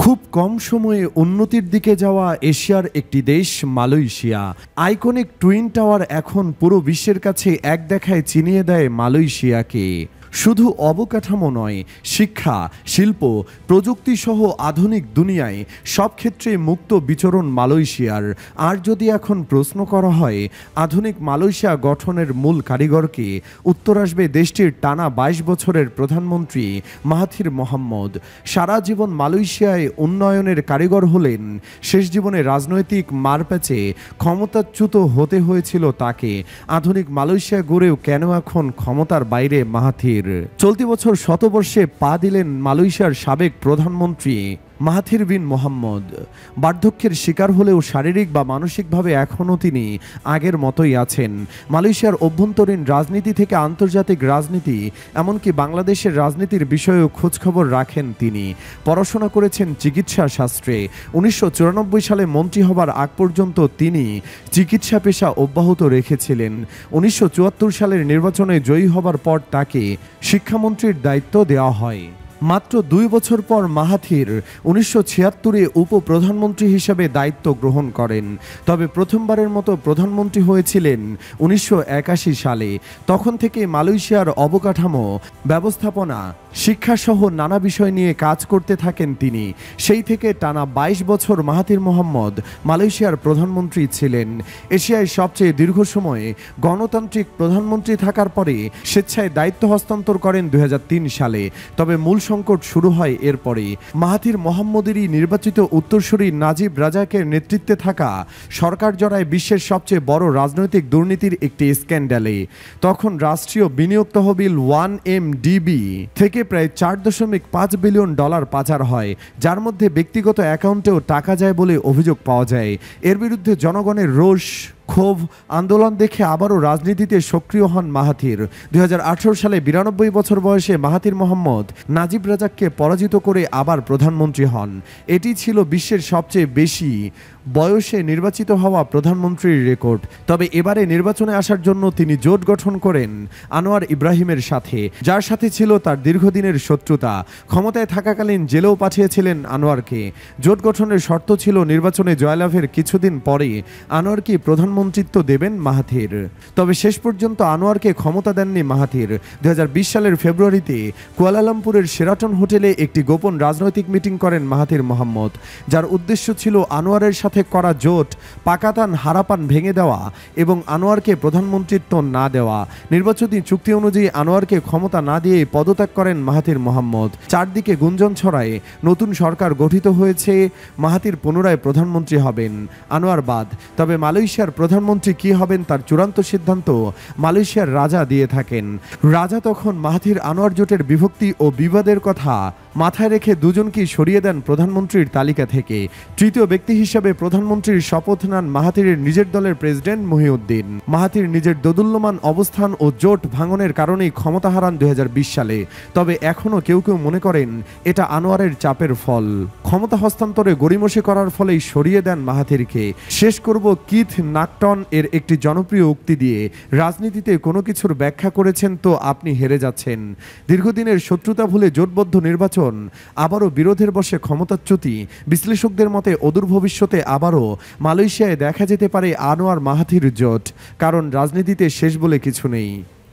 খুব কম সময়ে উন্নতির দিকে যাওয়া এশিয়ার একটি দেশ মালয়েশিয়া। আইকনিক টুইন টাওয়ার এখন পুরো বিশ্বের কাছে এক দেখায় চিনিয়ে দেয় মালয়েশিয়াকে। শুধু অবকাঠামো নয়, শিক্ষা, শিল্প, প্রযুক্তি সহ আধুনিক দুনিয়ায় সব ক্ষেত্রে মুক্ত বিচরণ মালয়েশিয়ার। আর যদি এখন প্রশ্ন করা হয় আধুনিক মালয়েশিয়া গঠনের মূল কারিগরকে, উত্তর আসবে দেশটির টানা ২২ বছরের প্রধানমন্ত্রী মাহাথির মোহাম্মদ। সারা জীবন মালয়েশিয়ায় উন্নয়নের কারিগর হলেন, শেষ জীবনে রাজনৈতিক মারপ্যাচে ক্ষমতাচ্যুত হতে হয়েছিল তাকে। আধুনিক মালয়েশিয়া গড়েও কেন এখন ক্ষমতার বাইরে মাহাথির? চলতি বছর শতবর্ষে পা দিলেন মালয়েশিয়ার সাবেক প্রধানমন্ত্রী মাহাথির বিন মোহাম্মদ। বার্ধক্যের শিকার হলেও শারীরিক বা মানসিকভাবে এখনও তিনি আগের মতোই আছেন। মালয়েশিয়ার অভ্যন্তরীণ রাজনীতি থেকে আন্তর্জাতিক রাজনীতি, এমনকি বাংলাদেশের রাজনীতির বিষয়েও খোঁজখবর রাখেন তিনি। পড়াশোনা করেছেন চিকিৎসা শাস্ত্রে। ১৯৯৪ সালে মন্ত্রী হবার আগ পর্যন্ত তিনি চিকিৎসা পেশা অব্যাহত রেখেছিলেন। ১৯৭৪ সালের নির্বাচনে জয়ী হবার পর তাকে শিক্ষামন্ত্রীর দায়িত্ব দেওয়া হয়। মাত্র ২ বছর পর মাহাথির ১৯৭৬-এ উপপ্রধানমন্ত্রী হিসেবে দায়িত্ব গ্রহণ করেন। তবে প্রথমবারের মতো প্রধানমন্ত্রী হয়েছিলেন ১৯৮১ সালে। তখন থেকে মালয়েশিয়ার অবকাঠামো, ব্যবস্থাপনা, শিক্ষাসহ নানা বিষয় নিয়ে কাজ করতে থাকেন তিনি। সেই থেকে টানা ২২ বছর মাহাথির মোহাম্মদ মালয়েশিয়ার প্রধানমন্ত্রী ছিলেন। এশিয়ায় সবচেয়ে দীর্ঘ সময়ে গণতান্ত্রিক প্রধানমন্ত্রী থাকার পরে স্বেচ্ছায় দায়িত্ব হস্তান্তর করেন ২০০৩ সালে। তবে মূল সংকট শুরু হয় এরপরে। মাহাথির মোহাম্মদেরই নির্বাচিত উত্তরসূরি নাজিব রাজাকের নেতৃত্বে থাকা সরকার জড়ায় বিশ্বের সবচেয়ে বড় রাজনৈতিক দুর্নীতির একটি স্ক্যান্ডালে। তখন রাষ্ট্রীয় বিনিয়োগ তহবিল 1MDB থেকে প্রায় $৪.৫ বিলিয়ন পাচার হয়, যার মধ্যে ব্যক্তিগত অ্যাকাউন্টেও টাকা যায় বলে অভিযোগ পাওয়া যায়। এর বিরুদ্ধে জনগণের রোষ, ক্ষোভ, আন্দোলন দেখে আবারও রাজনীতিতে সক্রিয় হন মাহাথির। ২০১৮ সালে ৯২ বছর বয়সে মাহাথির মোহাম্মদ নাজিব রাজাককে পরাজিত করে আবার প্রধানমন্ত্রী হন। এটি ছিল বিশ্বের সবচেয়ে বেশি বয়সে নির্বাচিত হওয়া প্রধানমন্ত্রীর রেকর্ড। তবে এবারে নির্বাচনে আসার জন্য তিনি জোট গঠন করেন আনোয়ার ইব্রাহিমের সাথে, যার সাথে ছিল তার দীর্ঘদিনের শত্রুতা। ক্ষমতায় থাকাকালীন জেলেও পাঠিয়েছিলেন আনোয়ারকে। জোট গঠনের শর্ত ছিল নির্বাচনে জয়লাভের কিছুদিন পরে আনোয়ারকে প্রধানমন্ত্রিত্ব দেবেন মাহাথির। তবে শেষ পর্যন্ত আনোয়ারকে ক্ষমতা দেননি মাহাথির। ২০২০ সালের ফেব্রুয়ারিতে কুয়ালালামপুরের শেরাটন হোটেলে একটি গোপন রাজনৈতিক মিটিং করেন মাহাথির মোহাম্মদ, যার উদ্দেশ্য ছিল আনোয়ারের সাথে করা জোট পাকাতান হারাপান ভেঙে দেওয়া এবং আনোয়ারকে প্রধানমন্ত্রিত্ব না দেওয়া। নির্বাচনী চুক্তি অনুযায়ী আনোয়ারকে ক্ষমতা না দিয়ে পদত্যাগ করেন মাহাথির মোহাম্মদ। চারদিকে গুঞ্জন ছড়ায় নতুন সরকার গঠিত হয়েছে, মাহাথির পুনরায় প্রধানমন্ত্রী হবেন, আনোয়ার বাদ। তবে মালয়েশিয়ার প্রধানমন্ত্রী কি হবেন তার চূড়ান্ত সিদ্ধান্ত মালয়েশিয়ার রাজা দিয়ে থাকেন। রাজা তখন মাহাথির আনোয়ার জোটের বিভক্তি ও বিবাদের কথা মাথায় রেখে দুজনকেই সরিয়ে দেন প্রধানমন্ত্রীর তালিকা থেকে। তৃতীয় ব্যক্তি হিসেবে প্রধানমন্ত্রীর শপথ নেন মাহাথিরের নিজের দলের প্রেসিডেন্ট মহিউদ্দিন। মাহাথির নিজের দোদুল্যমান অবস্থান ও জোট ভাঙনের কারণেই ক্ষমতা হারান ২০২০ সালে। তবে এখনও কেউ কেউ মনে করেন এটা আনোয়ারের চাপের ফল। ক্ষমতা হস্তান্তরে গড়িমসি করার ফলেই সরিয়ে দেন মাহাথিরকে। শেষ করব কিথ নাকটন এর একটি জনপ্রিয় উক্তি দিয়ে, রাজনীতিতে কোনো কিছুর ব্যাখ্যা করেছেন তো আপনি হেরে যাচ্ছেন। দীর্ঘদিনের শত্রুতা ভুলে জোটবদ্ধ নির্বাচন, আবারও বিরোধের বশে ক্ষমতাচ্যুতি। বিশ্লেষকদের মতে অদূর ভবিষ্যতে আবারও মালয়েশিয়ায় দেখা যেতে পারে আনোয়ার মাহাথির জোট, কারণ রাজনীতিতে শেষ বলে কিছু নেই।